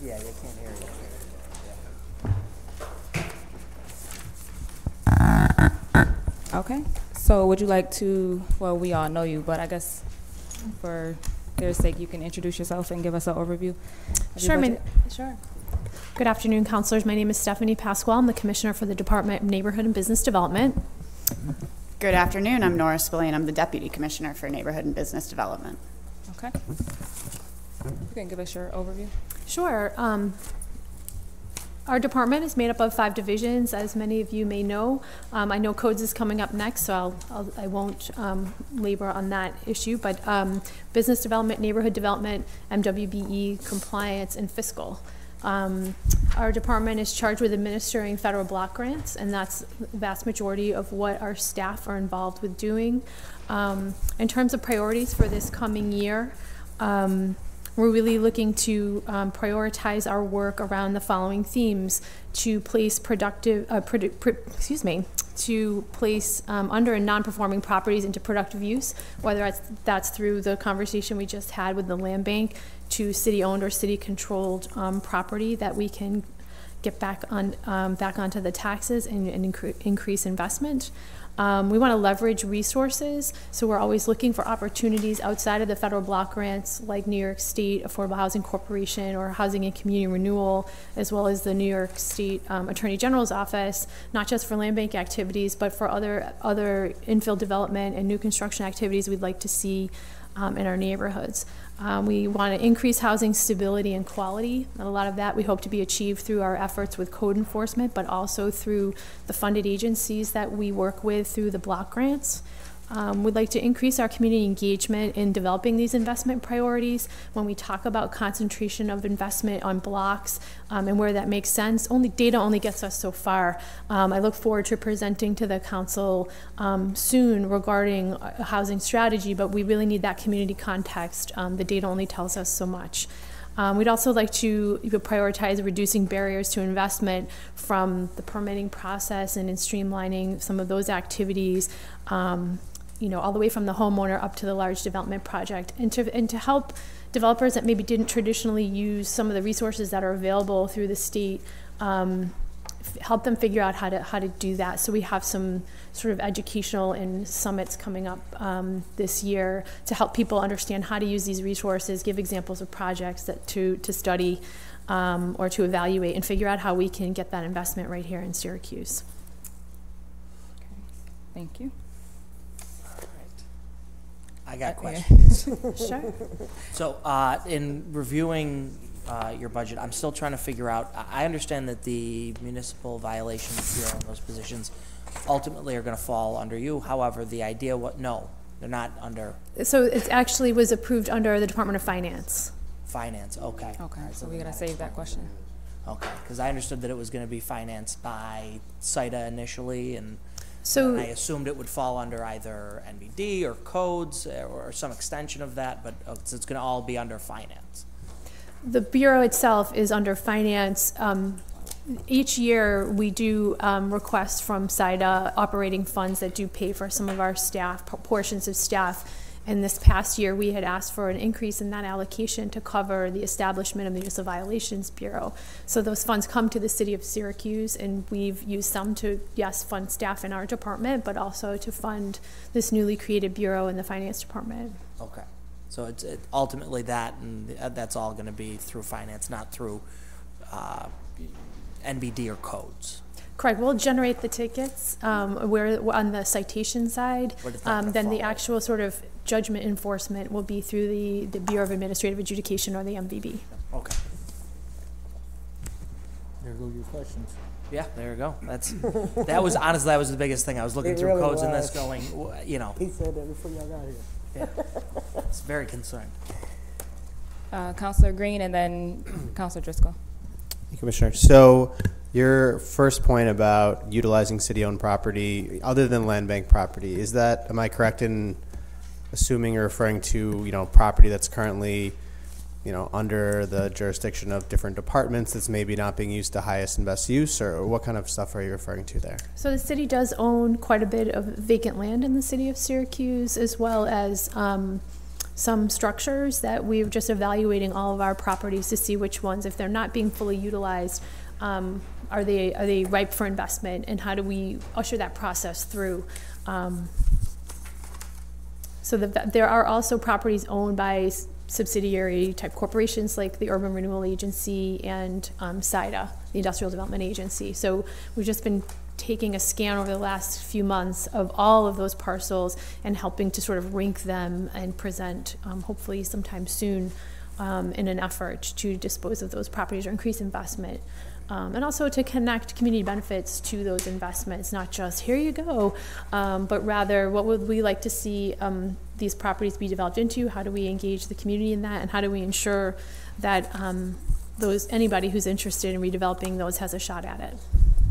Yeah, they can't hear you. Okay. So would you like to, well, we all know you, but I guess for their sake, you can introduce yourself and give us an overview of your budget? Sure. Good afternoon, councilors. My name is Stephanie Pasquale. I'm the Commissioner for the Department of Neighborhood and Business Development. Good afternoon. I'm Nora Spillane. I'm the Deputy Commissioner for Neighborhood and Business Development. Okay. You can give us your overview. Sure. Our department is made up of 5 divisions, as many of you may know. I know codes is coming up next, so I won't labor on that issue, but business development, neighborhood development, MWBE, compliance, and fiscal. Our department is charged with administering federal block grants, and that's the vast majority of what our staff are involved with doing. In terms of priorities for this coming year, we're really looking to prioritize our work around the following themes: to place under and non-performing properties into productive use, whether that's through the conversation we just had with the land bank, to city-owned or city-controlled property that we can get back onto the taxes and increase investment. We want to leverage resources, so we're always looking for opportunities outside of the federal block grants, like New York State Affordable Housing Corporation or Housing and Community Renewal, as well as the New York State Attorney General's office, not just for land bank activities, but for other infill development and new construction activities we'd like to see in our neighborhoods. We want to increase housing stability and quality, and a lot of that we hope to be achieved through our efforts with code enforcement, but also through the funded agencies that we work with through the block grants. We'd like to increase our community engagement in developing these investment priorities. When we talk about concentration of investment on blocks and where that makes sense, data only gets us so far. I look forward to presenting to the council soon regarding a housing strategy, but we really need that community context. The data only tells us so much. We'd also like to prioritize reducing barriers to investment from the permitting process and in streamlining some of those activities, all the way from the homeowner up to the large development project, and to help developers that maybe didn't traditionally use some of the resources that are available through the state, help them figure out how to do that. So we have some sort of educational and summits coming up this year to help people understand how to use these resources, give examples of projects to study or to evaluate, and figure out how we can get that investment right here in Syracuse. Okay. Thank you. I got questions. Sure. So in reviewing your budget, I'm still trying to figure out, I understand that the municipal violations bureau and those positions ultimately are going to fall under you. However, the idea, no, they're not under. So it actually was approved under the Department of Finance. Finance, okay. Okay, so we're going to save that question. Okay, because I understood that it was going to be financed by CITA initially, and so I assumed it would fall under either NBD or codes or some extension of that, but it's going to all be under finance. The Bureau itself is under finance. Each year we do requests from CITA operating funds that do pay for some of our staff, portions of staff. And this past year we had asked for an increase in that allocation to cover the establishment of the Municipal Violations Bureau. So those funds come to the city of Syracuse, and we've used some to, yes, fund staff in our department, but also to fund this newly created bureau in the finance department. Okay. So it's ultimately that, and that's all going to be through finance, not through NBD or codes. Correct. We'll generate the tickets where on the citation side. Then the actual sort of judgment enforcement will be through the Bureau of Administrative Adjudication, or the MVB. Okay. There go your questions. Yeah, there you go. That was honestly, that was the biggest thing. I was looking through codes in this going, He said that before y'all got here. Yeah. I was very concerned. Councilor Green and then Councilor Driscoll. Thank you, Commissioner. So your first point about utilizing city-owned property other than land bank property, is that, am I correct in assuming you're referring to, property that's currently, under the jurisdiction of different departments that's maybe not being used to highest and best use, or what kind of stuff are you referring to there? So the city does own quite a bit of vacant land in the city of Syracuse, as well as some structures that we're just evaluating all of our properties to see which ones, if they're not being fully utilized, are they ripe for investment, and how do we usher that process through? So there are also properties owned by subsidiary type corporations like the Urban Renewal Agency and SIDA, the Industrial Development Agency. So we've just been taking a scan over the last few months of all of those parcels and helping to sort of rank them and present, hopefully sometime soon, in an effort to dispose of those properties or increase investment. And also to connect community benefits to those investments, not just here you go, but rather what would we like to see these properties be developed into? How do we engage the community in that? And how do we ensure that anybody who's interested in redeveloping those has a shot at it?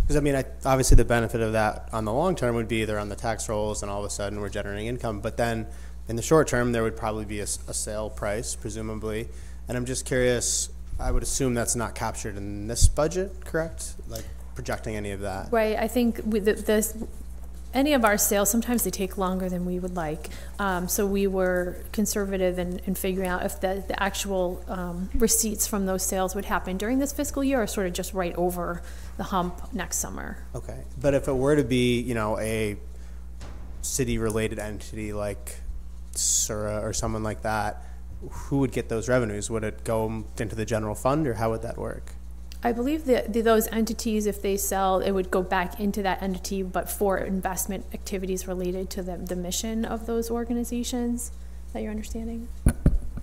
Because I mean, obviously the benefit of that on the long term would be either on the tax rolls and all of a sudden we're generating income, but then in the short term there would probably be a sale price, presumably. And I'm just curious, I would assume that's not captured in this budget, correct? Like projecting any of that? Right, I think with any of our sales, sometimes they take longer than we would like. So we were conservative in figuring out if the actual receipts from those sales would happen during this fiscal year or sort of just right over the hump next summer. Okay, but if it were to be, you know, a city-related entity like Sura or someone like that, who would get those revenues? Would it go into the general fund, or how would that work? I believe that those entities, if they sell, it would go back into that entity, but for investment activities related to the mission of those organizations. Is that your understanding?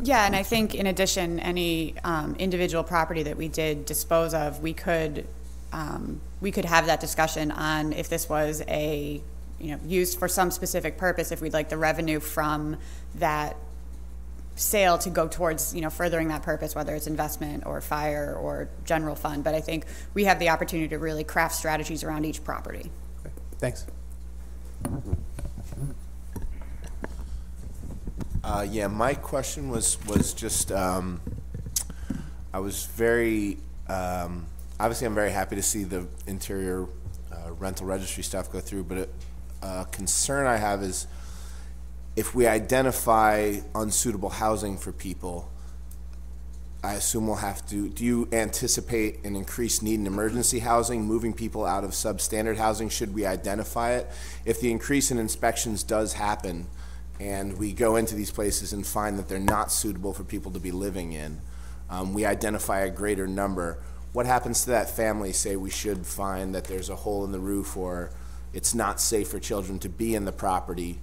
Yeah, and I think in addition, any individual property that we did dispose of, we could have that discussion on if this was used for some specific purpose, if we'd like the revenue from that sale to go towards, furthering that purpose, whether it's investment or fire or general fund. But I think we have the opportunity to really craft strategies around each property. Okay, thanks. Yeah, my question was just, I was very, obviously I'm very happy to see the interior rental registry stuff go through, but a concern I have is if we identify unsuitable housing for people, I assume we'll have to, do you anticipate an increased need in emergency housing, moving people out of substandard housing should we identify it? If the increase in inspections does happen and we go into these places and find that they're not suitable for people to be living in, we identify a greater number, what happens to that family? Say we should find that there's a hole in the roof or it's not safe for children to be in the property.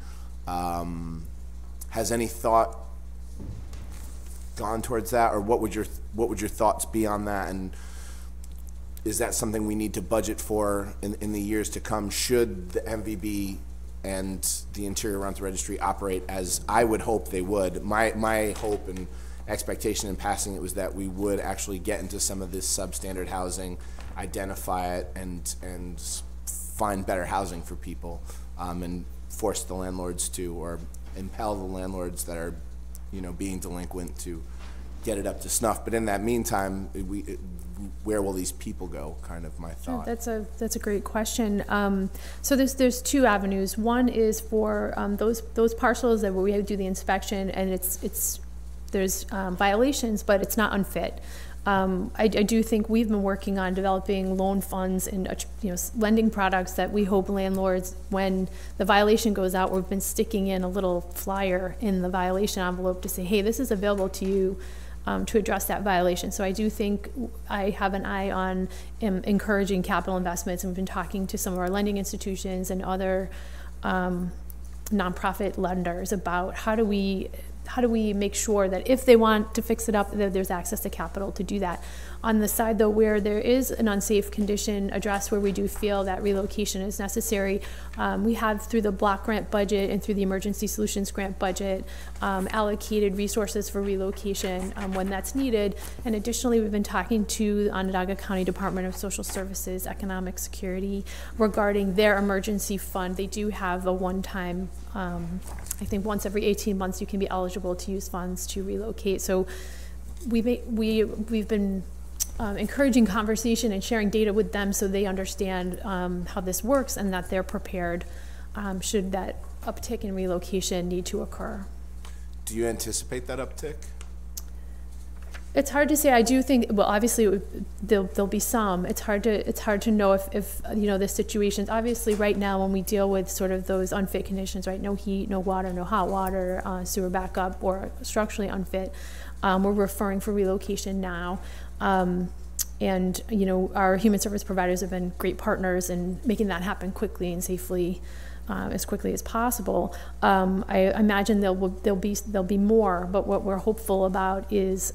Has any thought gone towards that, or what would your thoughts be on that? And is that something we need to budget for in the years to come? Should the MVB and the Interior Rental Registry operate as I would hope they would? My hope and expectation in passing it was that we would actually get into some of this substandard housing, identify it, and find better housing for people, and force the landlords to, or impel the landlords that are, being delinquent to get it up to snuff. But in that meantime, where will these people go? Kind of my thought. That's a great question. So there's two avenues. One is for those parcels that where we have to do the inspection and there's violations, but it's not unfit. I do think we've been working on developing loan funds and lending products that we hope landlords, when the violation goes out, we've been sticking in a little flyer in the violation envelope to say, hey, this is available to you to address that violation. So I do think I have an eye on encouraging capital investments, and we've been talking to some of our lending institutions and other nonprofit lenders about how do we make sure that if they want to fix it up, that there's access to capital to do that. On the side, though, where there is an unsafe condition addressed, where we do feel that relocation is necessary, we have, through the block grant budget and through the emergency solutions grant budget, allocated resources for relocation when that's needed. And additionally, we've been talking to the Onondaga County Department of Social Services, Economic Security, regarding their emergency fund. They do have a one-time, I think once every 18 months you can be eligible to use funds to relocate. So we've been encouraging conversation and sharing data with them so they understand how this works and that they're prepared should that uptick in relocation need to occur. do you anticipate that uptick? It's hard to say. I do think, well, obviously there'll be some. It's hard to know if you know, the situations. Obviously right now when we deal with sort of those unfit conditions, right? No heat, no water, no hot water, sewer backup, or structurally unfit, we're referring for relocation now. And you know, our human service providers have been great partners in making that happen quickly and safely, as quickly as possible. I imagine there'll be more, but what we're hopeful about is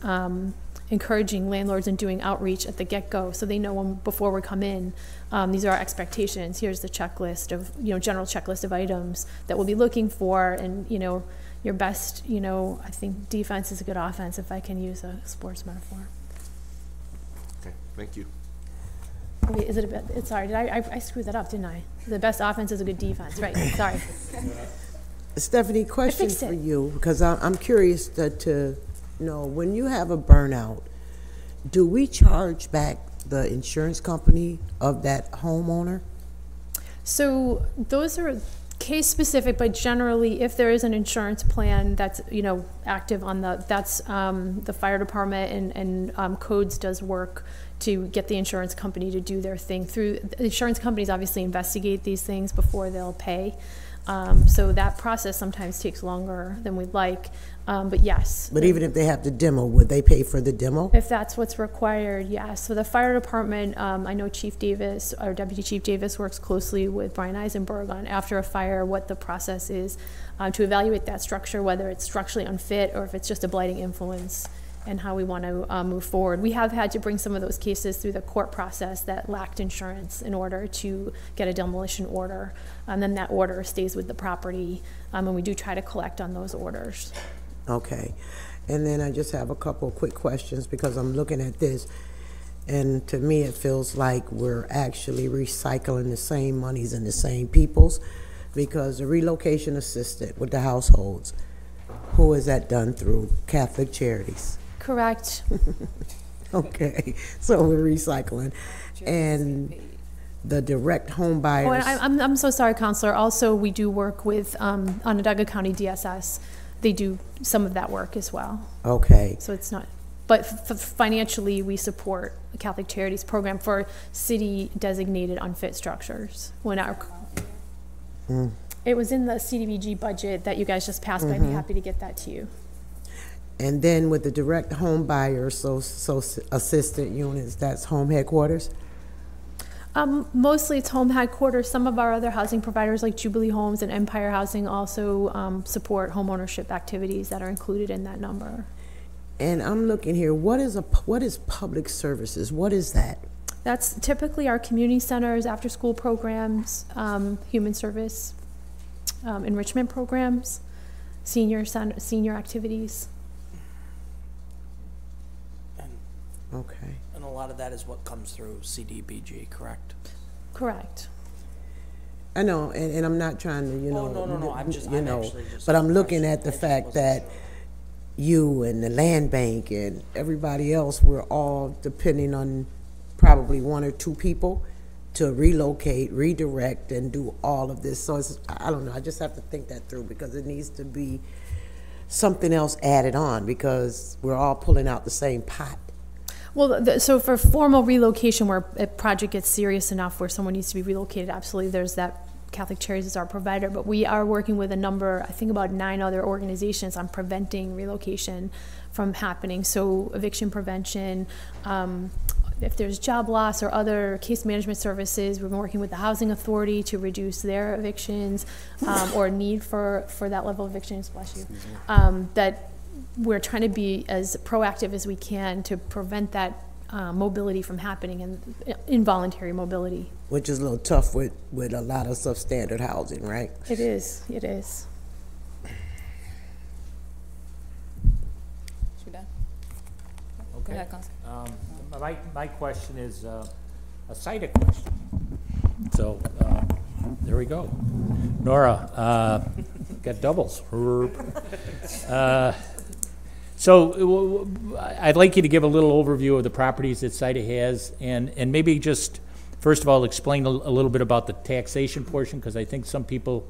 encouraging landlords and doing outreach at the get-go, so they know before we come in, these are our expectations. Here's the checklist of, you know, general checklist of items that we'll be looking for, and you know, your best, you know, I think defense is a good offense, if I can use a sports metaphor. Okay, thank you. Wait, is it a bit? Sorry, did I screwed that up, didn't I? The best offense is a good defense, right? Sorry. Stephanie, question fixed for it. you, because I'm curious to know, when you have a burnout, do we charge back the insurance company of that homeowner? So those are case specific, but generally, if there is an insurance plan that's, you know, active on that's the fire department and codes does work to get the insurance company to do their thing. Through the insurance companies obviously investigate these things before they'll pay. So that process sometimes takes longer than we'd like, but yes. But even if they have the demo, would they pay for the demo? If that's what's required, yes. So the fire department, I know Chief Davis, or Deputy Chief Davis, works closely with Brian Eisenberg on, after a fire, what the process is to evaluate that structure, whether it's structurally unfit or if it's just a blighting influence, and how we want to move forward. We have had to bring some of those cases through the court process that lacked insurance in order to get a demolition order. And then that order stays with the property, and we do try to collect on those orders. Okay. And then I just have a couple of quick questions, because I'm looking at this, and to me it feels like we're actually recycling the same monies and the same peoples, because the relocation assistant with the households, who is that done through? Catholic Charities. Correct. Okay, so we're recycling. And the direct home buyers. Oh, and I'm so sorry, Counselor. Also, we do work with Onondaga County DSS. They do some of that work as well. Okay. So it's not, but financially, we support the Catholic Charities program for city-designated unfit structures. When it was in the CDBG budget that you guys just passed, but I'd be happy to get that to you. And then with the direct home buyers, so assistant units, that's home headquarters? Mostly it's home headquarters. Some of our other housing providers like Jubilee Homes and Empire Housing also support home ownership activities that are included in that number. And I'm looking here, what is public services? What is that? That's typically our community centers, after-school programs, human service, enrichment programs, senior activities. Okay. And a lot of that is what comes through CDBG, correct? Correct. I know, and I'm not trying to, No. I'm actually just. but I'm looking at the fact that you and the land bank and everybody else, we're all depending on probably one or two people to relocate, redirect, and do all of this. So I don't know, I just have to think that through, because it needs to be something else added on, because we're all pulling out the same pot. Well, so for formal relocation, where a project gets serious enough where someone needs to be relocated, absolutely, there's that. Catholic Charities is our provider, but we are working with a number, I think about 9 other organizations on preventing relocation from happening. So eviction prevention, if there's job loss or other case management services, we've been working with the Housing Authority to reduce their evictions or need for that level of evictions, bless you, that we're trying to be as proactive as we can to prevent that mobility from happening, and involuntary mobility. Which is a little tough with a lot of substandard housing, right? It is. It is. Go ahead, Counselor. My question is a cited question. So there we go. Nora, got doubles. So I'd like you to give a little overview of the properties that CITA has, and maybe just, first of all, explain a little bit about the taxation portion, because I think some people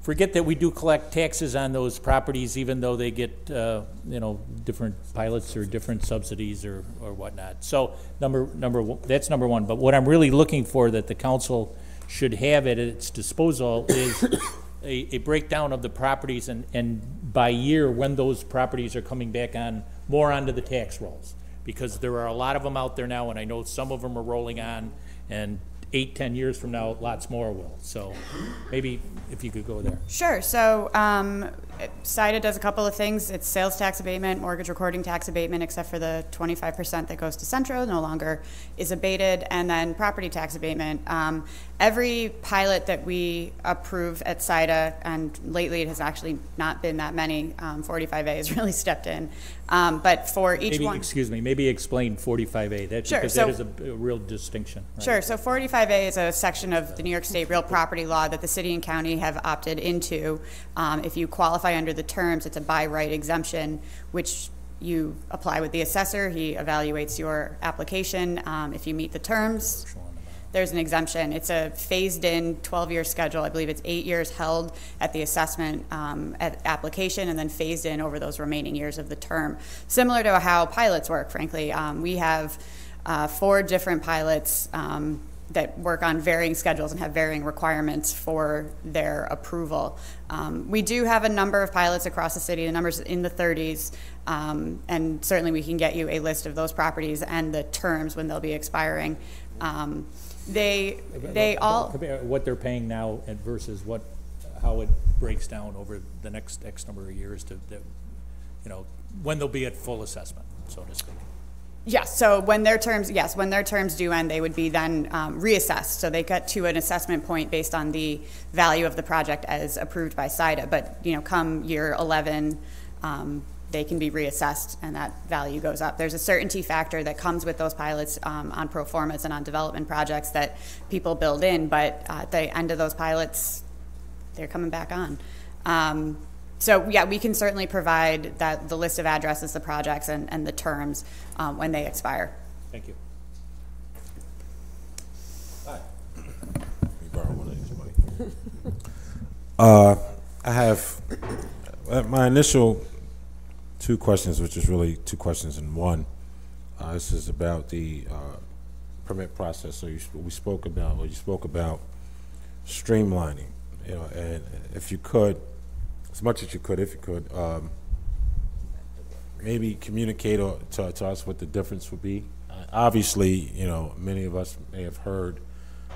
forget that we do collect taxes on those properties, even though they get, you know, different pilots or different subsidies or whatnot. So that's number one. But what I'm really looking for that the council should have at its disposal is a breakdown of the properties and by year when those properties are coming back on, more onto the tax rolls. Because there are a lot of them out there now, and I know some of them are rolling on, and 8-10 years from now, lots more will. So maybe if you could go there. Sure. So SIDA does a couple of things. It's sales tax abatement, mortgage recording tax abatement, except for the 25% that goes to Centro, no longer is abated, and then property tax abatement. Every pilot that we approve at SIDA, and lately it has actually not been that many, 45A has really stepped in. But for each one... Excuse me, maybe explain 45A, Sure, because so, that is a real distinction. Right? Sure, so 45A is a section of the New York State real property law that the city and county have opted into. If you qualify under the terms, it's a by right exemption, which you apply with the assessor. He evaluates your application. If you meet the terms, there's an exemption. It's a phased-in 12-year schedule. I believe it's 8 years held at the assessment at application and then phased in over those remaining years of the term. Similar to how pilots work, frankly. We have 4 different pilots that work on varying schedules and have varying requirements for their approval. We do have a number of pilots across the city, the numbers in the 30s, and certainly we can get you a list of those properties and the terms when they'll be expiring. They all... What they're paying now and versus how it breaks down over the next X number of years to, you know, when they'll be at full assessment, so to speak. Yes, so when their terms do end, they would be then reassessed. So they get to an assessment point based on the value of the project as approved by SIDA. But, you know, come year 11, they can be reassessed and that value goes up. There's a certainty factor that comes with those pilots on pro formas and on development projects that people build in, but at the end of those pilots, they're coming back on. So yeah, we can certainly provide the list of addresses, the projects, and the terms when they expire. Thank you. Hi. Let me borrow one of these, Mike. I have my initial 2 questions, which is really 2 questions in one. This is about the permit process. So you spoke about streamlining, you know, and if you could, as much as you could, if you could, maybe communicate to us what the difference would be. Obviously, you know, many of us may have heard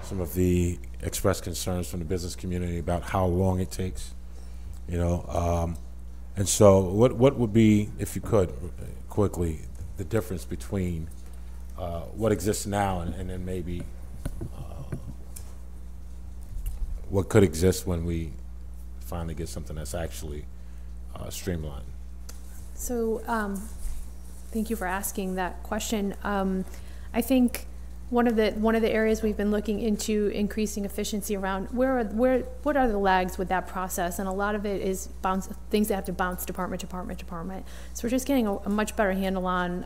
some of the expressed concerns from the business community about how long it takes, you know. And so what would be, if you could, quickly, the difference between what exists now and then maybe what could exist when we finally get something that's actually streamlined? So thank you for asking that question. I think one of the areas we've been looking into increasing efficiency around what are the lags with that process, and a lot of it is things that have to bounce department to department. So we're just getting a much better handle on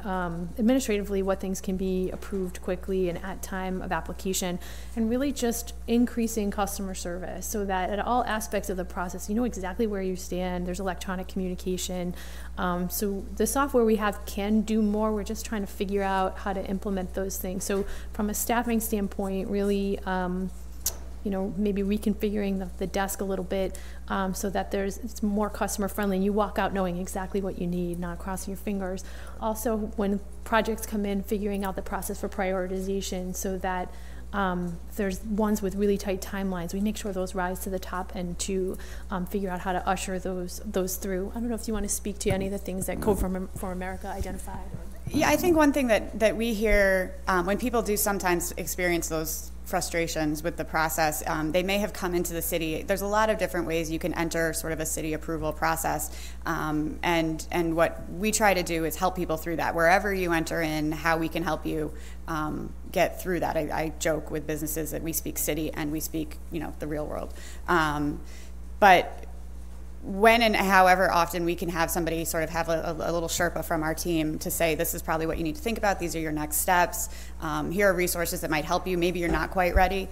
administratively what things can be approved quickly and at time of application, and really just increasing customer service so that at all aspects of the process you know exactly where you stand. There's electronic communication. So the software we have can do more. We're just trying to figure out how to implement those things. So from a staffing standpoint, really, you know, maybe reconfiguring the desk a little bit so that it's more customer friendly and you walk out knowing exactly what you need, not crossing your fingers. Also, when projects come in, figuring out the process for prioritization so that if there's ones with really tight timelines, we make sure those rise to the top and to figure out how to usher those through. I don't know if you want to speak to any of the things that Code for America identified. Yeah, I think one thing that we hear when people do sometimes experience those frustrations with the process, they may have come into the city. There's a lot of different ways you can enter sort of a city approval process, and what we try to do is help people through that. Wherever you enter in, how we can help you get through that. I joke with businesses that we speak city and we speak, you know, the real world. But when and however often we can have somebody sort of have a little Sherpa from our team to say, this is probably what you need to think about, these are your next steps, here are resources that might help you, maybe you're not quite ready.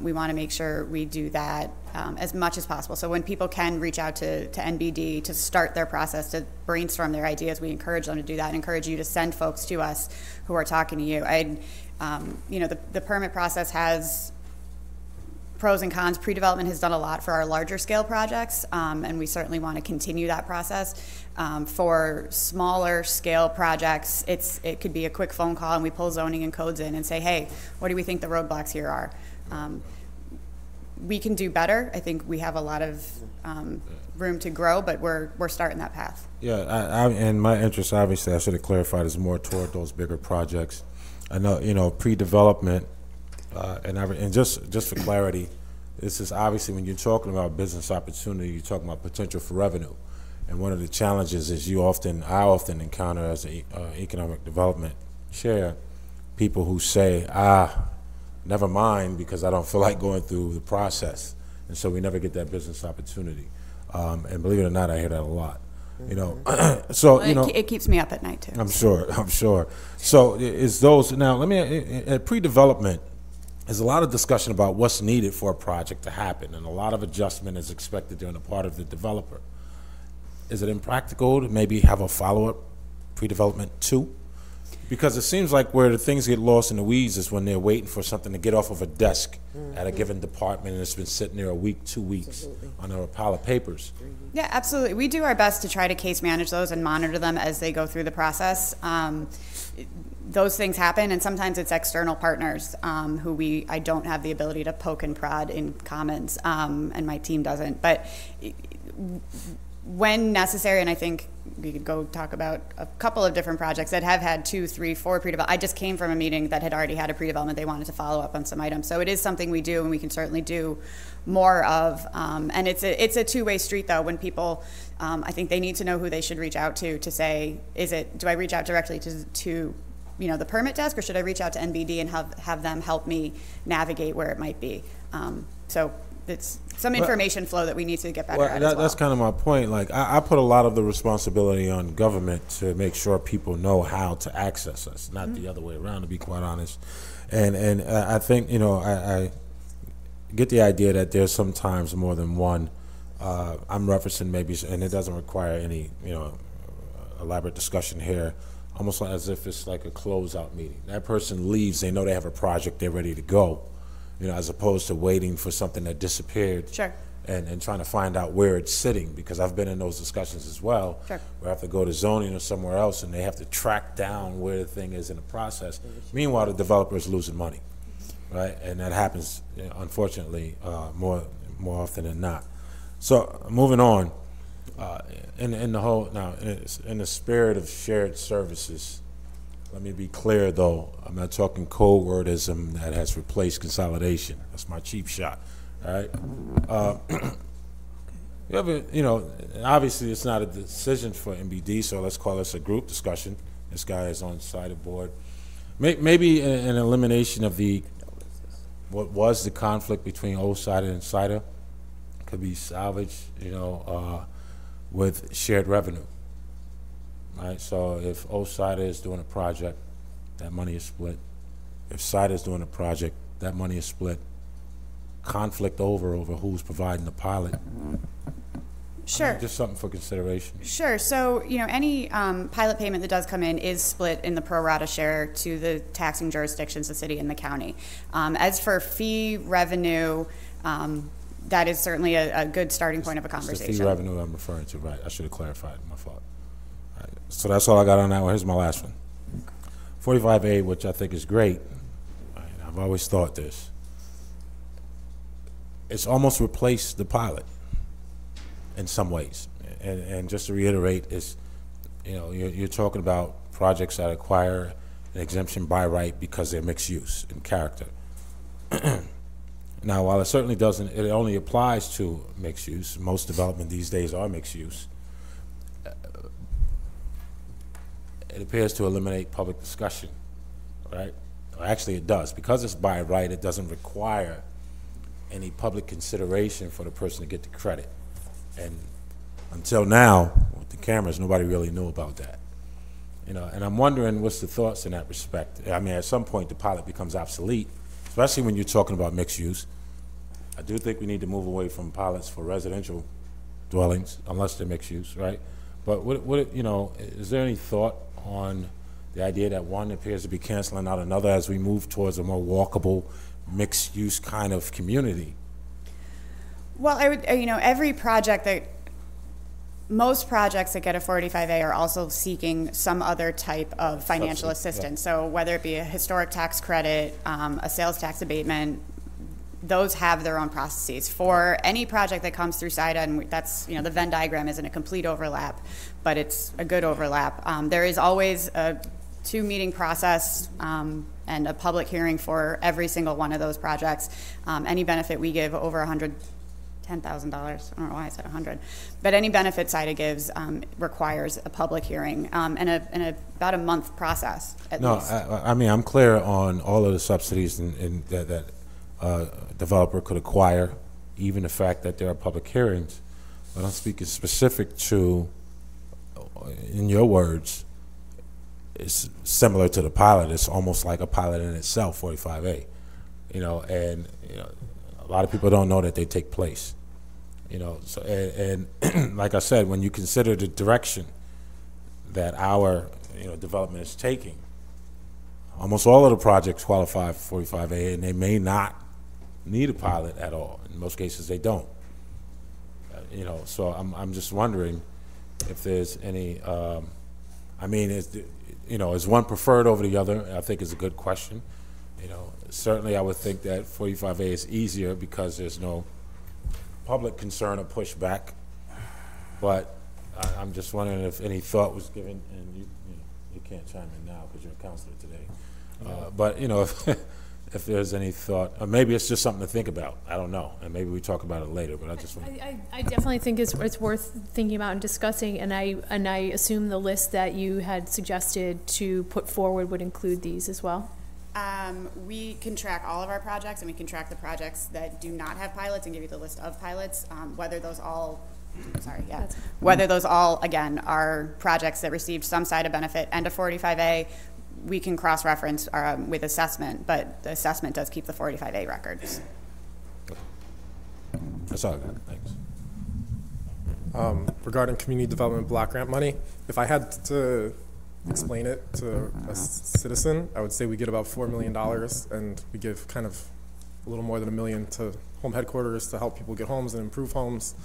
We want to make sure we do that as much as possible. So when people can reach out to NBD to start their process, to brainstorm their ideas, we encourage them to do that, and encourage you to send folks to us who are talking to you. You know, the permit process has pros and cons. Pre-development has done a lot for our larger scale projects, and we certainly want to continue that process. For smaller scale projects, it could be a quick phone call and we pull zoning and codes in and say, hey, what do we think the roadblocks here are? We can do better. I think we have a lot of room to grow, but we're starting that path. Yeah, and my interest, obviously, I should have clarified, is more toward those bigger projects. I know, you know, pre-development, and just for clarity, this is obviously when you're talking about business opportunity, you're talking about potential for revenue. And one of the challenges is I often encounter as an economic development chair, people who say, never mind, because I don't feel like going through the process. And so we never get that business opportunity. And believe it or not, I hear that a lot. You know, so, you know. It keeps me up at night too. I'm sure. So is those, now let me, at pre-development, there's a lot of discussion about what's needed for a project to happen, and a lot of adjustment is expected on the part of the developer. Is it impractical to maybe have a follow-up pre-development too? Because it seems like where the things get lost in the weeds is when they're waiting for something to get off of a desk at a given department, and it's been sitting there a week, 2 weeks on a pile of papers. Yeah, absolutely. We do our best to try to case manage those and monitor them as they go through the process. Those things happen, and sometimes it's external partners who I don't have the ability to poke and prod in comments, and my team doesn't. But when necessary, and I think we could go talk about a couple of different projects that have had 2, 3, 4 pre-development. I just came from a meeting that had already had a pre-development. They wanted to follow up on some items. So it is something we do, and we can certainly do more of. And it's a two-way street, though. When people, I think they need to know who they should reach out to say, do I reach out directly to you know, the permit desk, or should I reach out to NBD and have them help me navigate where it might be? So it's some information flow that we need to get better at as well. That's kind of my point. Like, I put a lot of the responsibility on government to make sure people know how to access us, not the other way around, to be quite honest. And I think, you know, I get the idea that there's sometimes more than one. I'm referencing maybe, and it doesn't require any, you know, elaborate discussion here, almost like as if it's like a closeout meeting. That person leaves, they know they have a project, they're ready to go, you know, as opposed to waiting for something that disappeared. Sure. And trying to find out where it's sitting, because I've been in those discussions as well. Sure. Where I have to go to zoning or somewhere else, and they have to track down where the thing is in the process. Meanwhile, the developer is losing money, right? And that happens, you know, unfortunately, more often than not. So moving on, in the whole, now, in the spirit of shared services, let me be clear though, I'm not talking code wordism that has replaced consolidation. That's my cheap shot, all right? You know, obviously it's not a decision for NBD, so let's call this a group discussion. This guy is on side of board. Maybe an elimination of what was the conflict between old-sided and cider could be salvaged, you know, with shared revenue. Right, so if Osida is doing a project, that money is split. If cider is doing a project, that money is split. Conflict over who's providing the pilot. Sure. I mean, just something for consideration. Sure. So, you know, any pilot payment that does come in is split in the pro rata share to the taxing jurisdictions, the city and the county. As for fee revenue, that is certainly a good starting point of a conversation. It's the fee revenue I'm referring to, right? I should have clarified, my fault. All right. So that's all I got on that one. Here's my last one. 45A, which I think is great. Right. I've always thought this. It's almost replaced the pilot in some ways. And just to reiterate, is, you know, you're talking about projects that acquire an exemption by right because they're mixed use in character. Now, while it certainly doesn't, it only applies to mixed use. Most development these days are mixed use. It appears to eliminate public discussion, right? Or actually, it does. Because it's by right, it doesn't require any public consideration for the person to get the credit. And Until now, with the cameras, nobody really knew about that. You know, and I'm wondering what's the thoughts in that respect. I mean, at some point, the pilot becomes obsolete, especially when you're talking about mixed use. I do think we need to move away from pilots for residential dwellings, unless they're mixed use, right? But what you know, is there any thought on the idea that one appears to be canceling out another as we move towards a more walkable, mixed use kind of community? Well, I would, you know, most projects that get a 45A are also seeking some other type of financial assistance. So whether it be a historic tax credit, a sales tax abatement, those have their own processes. For any project that comes through SIDA, and that's, you know, the Venn diagram isn't a complete overlap, but it's a good overlap. There is always a 2-meeting process and a public hearing for every single one of those projects. Any benefit we give over $10,000, I don't know why I said 100, but any benefit SIDA gives requires a public hearing and about a month process at least. I mean, I'm clear on all of the subsidies and that developer could acquire, even the fact that there are public hearings. But I'm speaking specific to, in your words, it's similar to the pilot. It's almost like a pilot in itself, 45A. You know, and you know, a lot of people don't know that they take place. You know, so and like I said, when you consider the direction that our development is taking, almost all of the projects qualify for 45A, and they may not need a pilot at all. In most cases, they don't. You know, so I'm just wondering if there's any. I mean, is one preferred over the other? I think is a good question. You know, certainly I would think that 45A is easier because there's no public concern or pushback. But I'm just wondering if any thought was given, and you can't chime in now because you're a counselor today. But you know, if there's any thought, or maybe it's just something to think about. I don't know, and maybe we talk about it later. But I just want. I definitely think it's worth thinking about and discussing. And I assume the list that you had suggested to put forward would include these as well. We can track all of our projects, and we can track the projects that do not have pilots and give you the list of pilots. Whether those all again are projects that received some side of benefit and a 45A. We can cross-reference with assessment, but the assessment does keep the 45A records. That's all I got. Thanks. Regarding community development block grant money, if I had to explain it to a citizen, I would say we get about $4 million, and we give kind of a little more than $1 million to home headquarters to help people get homes and improve homes,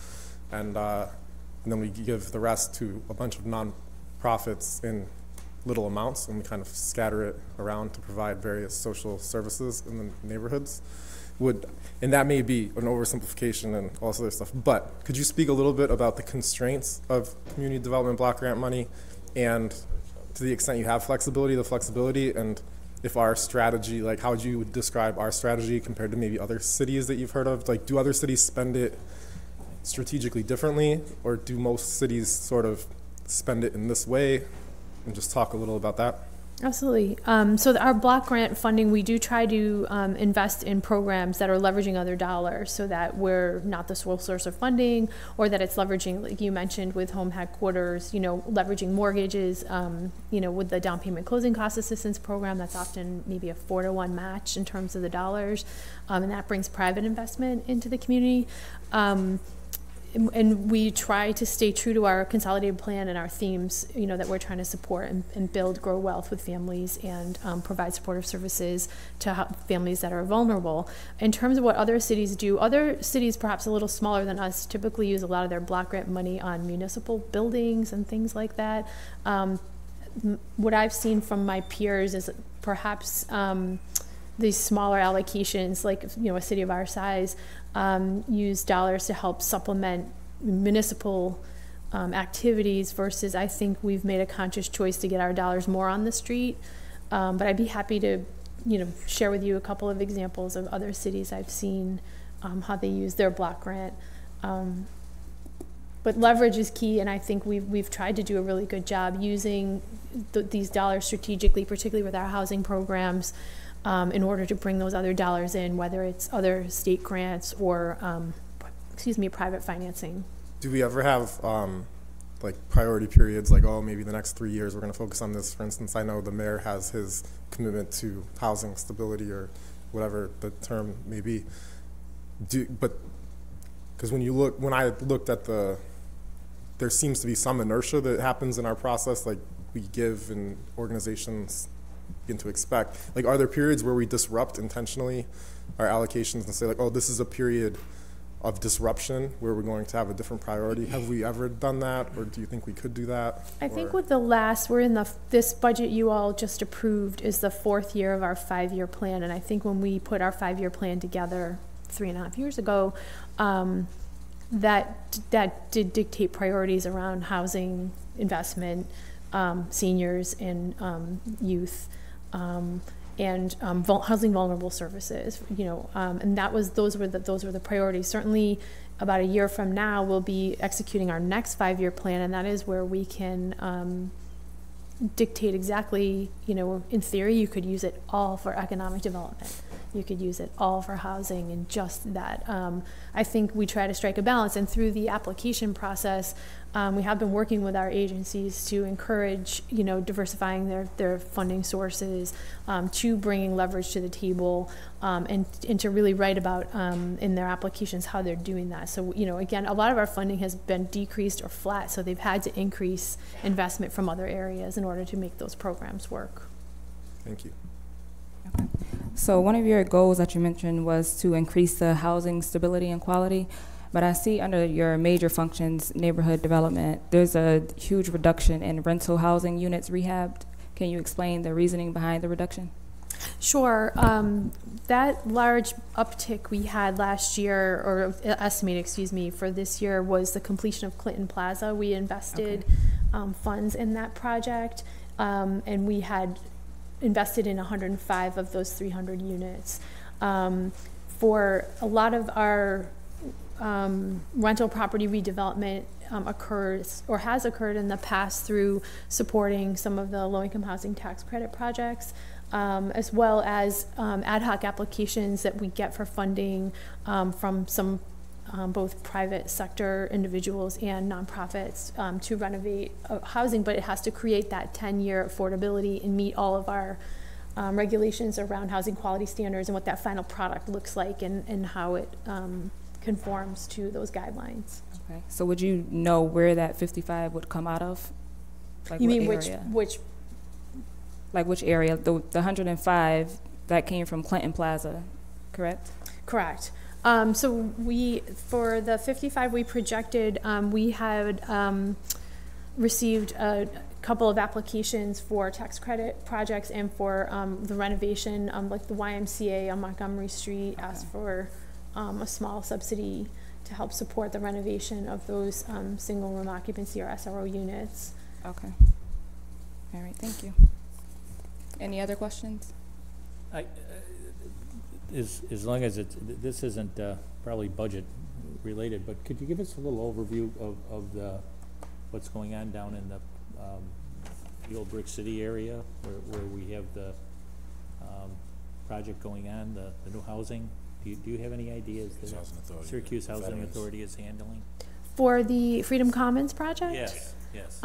and then we give the rest to a bunch of non-profits in little amounts, and we kind of scatter it around to provide various social services in the neighborhoods. And that may be an oversimplification and all this other stuff, but could you speak a little bit about the constraints of community development block grant money, and to the extent you have flexibility, and if our strategy, like how would you describe our strategy compared to maybe other cities that you've heard of? Like, do other cities spend it strategically differently, or do most cities sort of spend it in this way? And just talk a little about that. Absolutely. So our block grant funding, we do try to invest in programs that are leveraging other dollars, so that we're not the sole source of funding, or that it's leveraging, like you mentioned, with home headquarters, leveraging mortgages, with the down payment closing cost assistance program, that's often maybe a 4-to-1 match in terms of the dollars, and that brings private investment into the community. And we try to stay true to our consolidated plan and our themes, that we're trying to support and build, grow wealth with families, and provide supportive services to help families that are vulnerable. In terms of what other cities do, other cities perhaps a little smaller than us typically use a lot of their block grant money on municipal buildings and things like that. What I've seen from my peers is perhaps these smaller allocations, like a city of our size, use dollars to help supplement municipal activities, versus I think we've made a conscious choice to get our dollars more on the street. But I'd be happy to share with you a couple of examples of other cities I've seen, how they use their block grant. But leverage is key, and I think we've tried to do a really good job using these dollars strategically, particularly with our housing programs, in order to bring those other dollars in, whether it's other state grants or, private financing. do we ever have like priority periods, like, oh, maybe the next 3 years we're going to focus on this? For instance, I know the mayor has his commitment to housing stability or whatever the term may be. But because when I looked at there seems to be some inertia that happens in our process, like we give and organizations begin to expect. Like, are there periods where we disrupt intentionally our allocations and say, like, oh, this is a period of disruption where we're going to have a different priority? Have we ever done that, or do you think we could do that? I think with the last, this budget you all just approved is the 4th year of our 5-year plan, and I think when we put our 5-year plan together 3.5 years ago, that did dictate priorities around housing, investment, seniors, and youth, and housing vulnerable services. And those were the priorities. Certainly, about a year from now, we'll be executing our next 5-year plan, and that is where we can dictate exactly. In theory, you could use it all for economic development. You could use it all for housing and just that. I think we try to strike a balance, and through the application process, we have been working with our agencies to encourage, diversifying their funding sources, to bringing leverage to the table, and to really write about in their applications how they're doing that. So, again, a lot of our funding has been decreased or flat, so they've had to increase investment from other areas in order to make those programs work. Thank you. Okay. So one of your goals that you mentioned was to increase the housing stability and quality, but I see under your major functions, neighborhood development, there's a huge reduction in rental housing units rehabbed. Can you explain the reasoning behind the reduction? Sure. That large uptick we had last year, or estimated, for this year, was the completion of Clinton Plaza. We invested funds in that project, and we had invested in 105 of those 300 units. For a lot of our rental property redevelopment occurs or has occurred in the past through supporting some of the low-income housing tax credit projects, as well as ad hoc applications that we get for funding from some both private sector individuals and nonprofits to renovate housing, but it has to create that 10-year affordability and meet all of our regulations around housing quality standards and what that final product looks like and how it conforms to those guidelines. Okay. So would you know where that 55 would come out of? Like, you mean area? which? Like which area? The 105 that came from Clinton Plaza, correct? Correct. So for the 55 we projected, we had received a couple of applications for tax credit projects and for the renovation, like the YMCA on Montgomery Street asked for a small subsidy to help support the renovation of those single room occupancy or SRO units. Okay. All right, thank you. Any other questions? As long as this isn't probably budget related, but could you give us a little overview of what's going on down in the old Brick City area where we have the project going on, the new housing? Do you have any ideas that Syracuse Housing Authority is handling? For the Freedom Commons project? Yes, yes.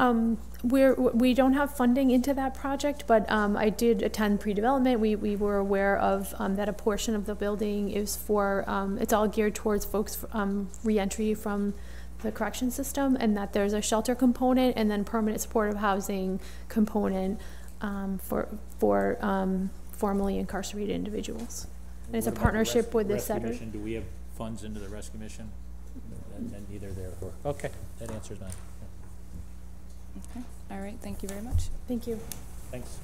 We don't have funding into that project, but I did attend pre-development. We were aware of that a portion of the building is for, it's all geared towards folks re-entry from the correction system, and that there's a shelter component and then permanent supportive housing component for formerly incarcerated individuals. And it's a partnership with the center. Do we have funds into the rescue mission? And neither there or okay, that answers mine. Okay. All right. Thank you very much. Thank you. Thanks.